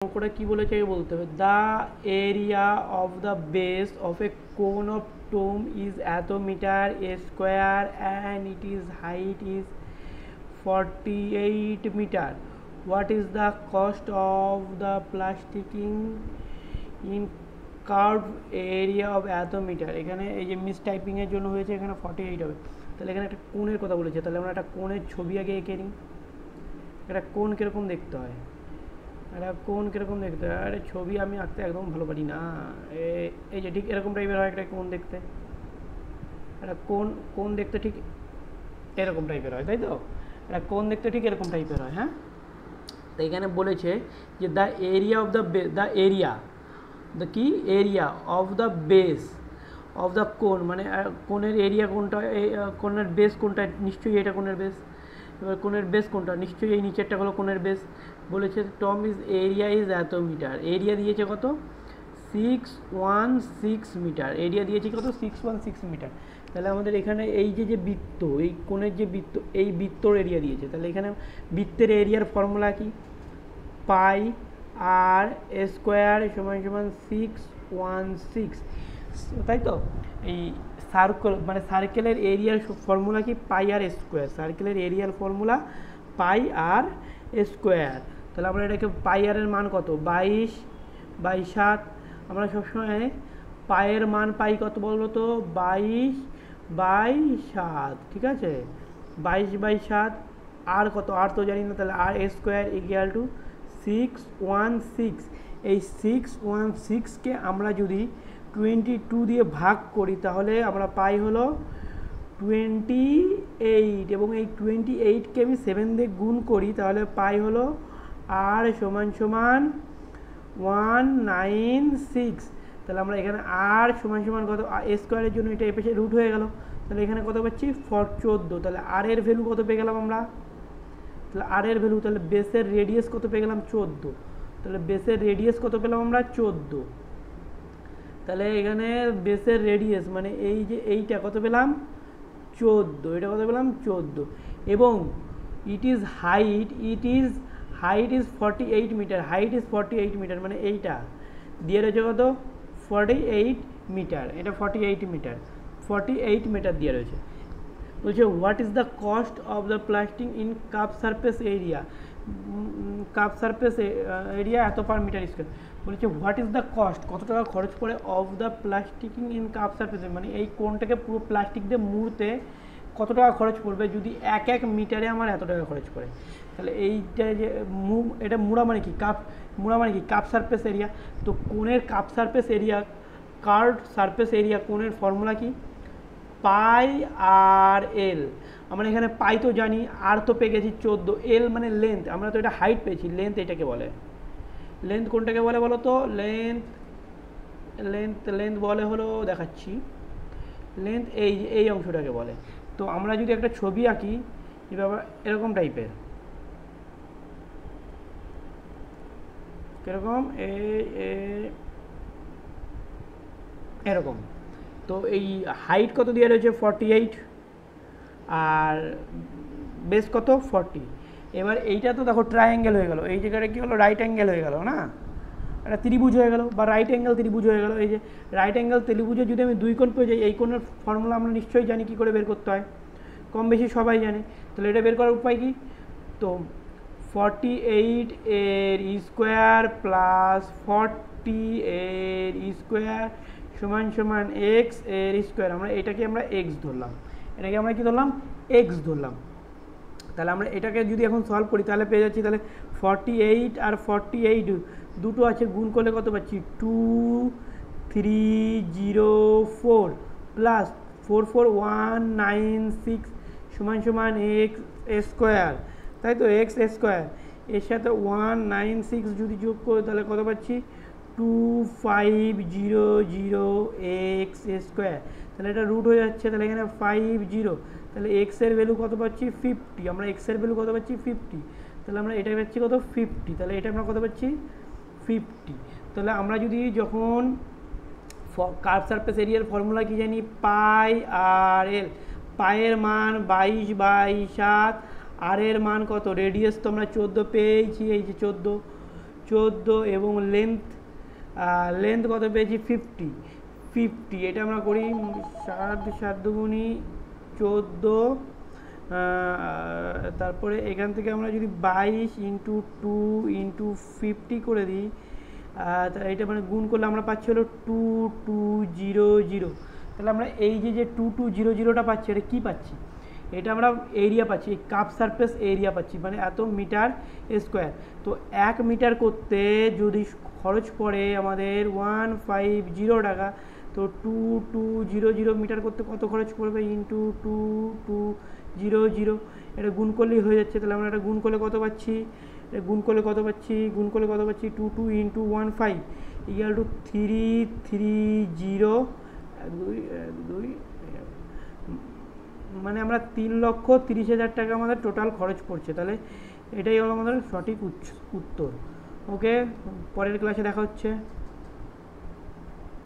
অঙ্কটা কি বলেছে বলতে হবে the area of the base of a cone of tomb is এত মিটার এ square and it is height is 48 metre what is the cost of the plastering in curve area of এত metre. এখানে এই যে miss টাইপিংয়ের জন্য হয়েছে, এখানে 48 হবে। তাহলে এখানে একটা কোণের কথা বলেছে, তাহলে আমরা একটা কোণের ছবি আগে এঁকে নিই। একটা কোণ কীরকম দেখতে হয়, একটা কোণ কীরকম দেখতে হয়। আরে ছবি আমি আঁকতে একদম ভালো পারি না। এই যে ঠিক এরকম টাইপের হয় একটা কোণ দেখতে, একটা কোণ দেখতে ঠিক এরকম টাইপের হয়, তাই তো? একটা কোণ দেখতে ঠিক এরকম টাইপের হয়। হ্যাঁ, তো এখানে বলেছে যে the area of the area the কি area of the base of the cone, মানে কোণের এরিয়া কোনটা, কোণের বেস কোনটা, নিশ্চয়ই এটা কোণের বেস। এবার কোণের বেস কোনটা, নিশ্চয়ই এই নিচেরটা হলো কোণের বেস। বলেছে টম ইজ এরিয়া ইজ এত মিটার, এরিয়া দিয়েছে কত 616 মিটার, এরিয়া দিয়েছে কত 616 মিটার। তাহলে আমাদের এখানে এই যে বৃত্ত, এই কোণের যে বৃত্ত, এই বৃত্তর এরিয়া দিয়েছে। তাহলে এখানে বৃত্তের এরিয়ার ফর্মুলা কি, পাই আর স্কোয়ার সমান সমান 616, তাই তো? এই সার্কেল মানে সার্কেলের এরিয়ার ফর্মুলা কি, পাই আর স্কোয়ার। সার্কেলের এরিয়ার ফর্মুলা পাই আর স্কোয়ার। তাহলে আমরা এটাকে পাই আর এর মান কত 22/7। আমরা সবসময় পায়ের মান পাই কত বলো তো 22/7, ঠিক আছে? 22/7 আর কত, আর তো জানি না। তাহলে আর স্কোয়ার ইকুয়াল টু 616। এই 616কে আমরা যদি 22 দিয়ে ভাগ করি তাহলে আমরা পাই হলো 28, এবং এই 28কে আমি 7 দিয়ে গুণ করি তাহলে পাই হলো আর সমান সমান 196। তাহলে আমরা এখানে আর সমান সমান কত, স্কোয়ারের জন্য এটা এপাশে রুট হয়ে গেল, তাহলে এখানে কত পাচ্ছি 14। তাহলে আর এর ভ্যালু কত পেয়ে গেলাম আমরা, তাহলে আর এর ভ্যালু, তাহলে বেসের রেডিয়াস কত পেয়ে গেলাম 14। তাহলে বেসের রেডিয়াস কত পেলাম আমরা 14। তাহলে এখানে বেসের রেডিয়াস মানে এই যে এইটা কত পেলাম 14, এটা কত পেলাম 14। এবং it is height is 48 metre, height is 48 metre, মানে এইটা দিয়ে রয়েছে কত 48 মিটার, এটা 48 মিটার, 48 মিটার দিয়ে রয়েছে। বলছে what is the cost of the plastic in cup surface area, cup surface area এত পার মিটার স্কোয়ার। বলেছে হোয়াট ইজ দ্য কস্ট, কত টাকা খরচ পড়ে of the plastering in cup surface, মানে এই কোনটাকে পুরো প্লাস্টিক দিয়ে মুড়তে কত টাকা খরচ পড়বে যদি এক মিটারে আমার এত টাকা খরচ পড়ে। তাহলে এইটা যে এটা মুড়া মানে কি, কাপ মুড়া মানে কি কাপ সারফেস এরিয়া। তো কোণের cup surface area, curve surface area কোণের ফর্মুলা কি, পাই আর এল। আমরা এখানে পাই তো জানি, আর তো পেয়ে গেছি 14, এল মানে লেন্থ, আমরা তো এটা হাইট পেয়েছি, লেন্থ এটাকে বলে। লেন্থ কোনটাকে বলে বলো তো, লেন্থ বলে হলো দেখাচ্ছি, লেন্থ এই অংশটাকে বলে। তো আমরা যদি একটা ছবি আঁকি এরকম টাইপের, কিরকম এরকম, তো এই হাইট কত দিয়ে রয়েছে 48 আর বেস কত 40। এবার এইটা তো দেখো ট্রায়াঙ্গেল হয়ে গেল, এই জায়গাটা কী হলো রাইট অ্যাঙ্গেল হয়ে গেল না, একটা ত্রিভুজ হয়ে গেল বা রাইট অ্যাঙ্গেল ত্রিভুজ হয়ে গেল। এই যে রাইট অ্যাঙ্গেল ত্রিভুজে যদি আমি দুই কোণ পেয়ে যাই, এই কোণের ফর্মুলা আমরা নিশ্চয়ই জানি কী করে বের করতে হয়, কম বেশি সবাই জানে। তাহলে এটা বের করার উপায় কি, তো 48 এর স্কোয়ার প্লাস 40 এর স্কোয়ার সমান সমান এক্স এর স্কোয়ার। আমরা এটাকে আমরা এক্স ধরলাম, এটাকে আমরা কি ধরলাম এক্স ধরলাম। তাহলে আমরা এটাকে যদি এখন সলভ করি তাহলে পেয়ে যাচ্ছি, তাহলে 48 আর 48 দুটো আছে, গুণ করলে কত পাচ্ছি 2304 প্লাস 44196 সমান সমান এক্স স্কোয়ার, তাই তো এক্স স্কোয়ার। এর সাথে 196 যদি যোগ করি তাহলে কত পাচ্ছি 2500 এক্স স্কোয়ার। তাহলে এটা রুট হয়ে যাচ্ছে, তাহলে এখানে 50, তাহলে এক্সের ভ্যালু কত পাচ্ছি 50, আমরা এক্সের ভ্যালু কত পাচ্ছি 50, তাহলে আমরা এটা পাচ্ছি কত 50, তাহলে এটা আমরা কত পাচ্ছি 50। তাহলে আমরা যদি যখন কার্ভ সারফেস এরিয়ার ফর্মুলা কি জানি, পাই আর এল, পায়ের মান 22/7, আর এর মান কত, রেডিয়াস তো আমরা 14 পেয়েছি, এই যে 14 14 এবং লেন্থ কত পেয়েছি 50, এটা আমরা করি 7 দুগুণী 14, তারপরে এখান থেকে আমরা যদি 22 ইন্টু 2 ইন্টু 50 করে দিই, এটা মানে গুণ করলে আমরা পাচ্ছি হলো 2200। তাহলে আমরা এই যে 2200টা পাচ্ছি, এটা কী পাচ্ছি? এটা আমরা এরিয়া পাচ্ছি, কাপ সারফেস এরিয়া পাচ্ছি, মানে এত মিটার স্কোয়ার। তো 1 মিটার করতে যদি খরচ পড়ে আমাদের 150 টাকা, তো 2200 মিটার করতে কত খরচ পড়বে ইন্টু 2200, এটা গুণ করলেই হয়ে যাচ্ছে। তাহলে আমরা এটা গুণ করলে কত পাচ্ছি, গুণ করলে কত পাচ্ছি 22 ইন্টু 15 ইকুয়াল টু 330, 2 মানে আমরা 3,30,000 টাকা আমাদের টোটাল খরচ পড়ছে। তাহলে এটাই হলো আমাদের সঠিক উত্তর। ওকে, পরের ক্লাসে দেখা হচ্ছে।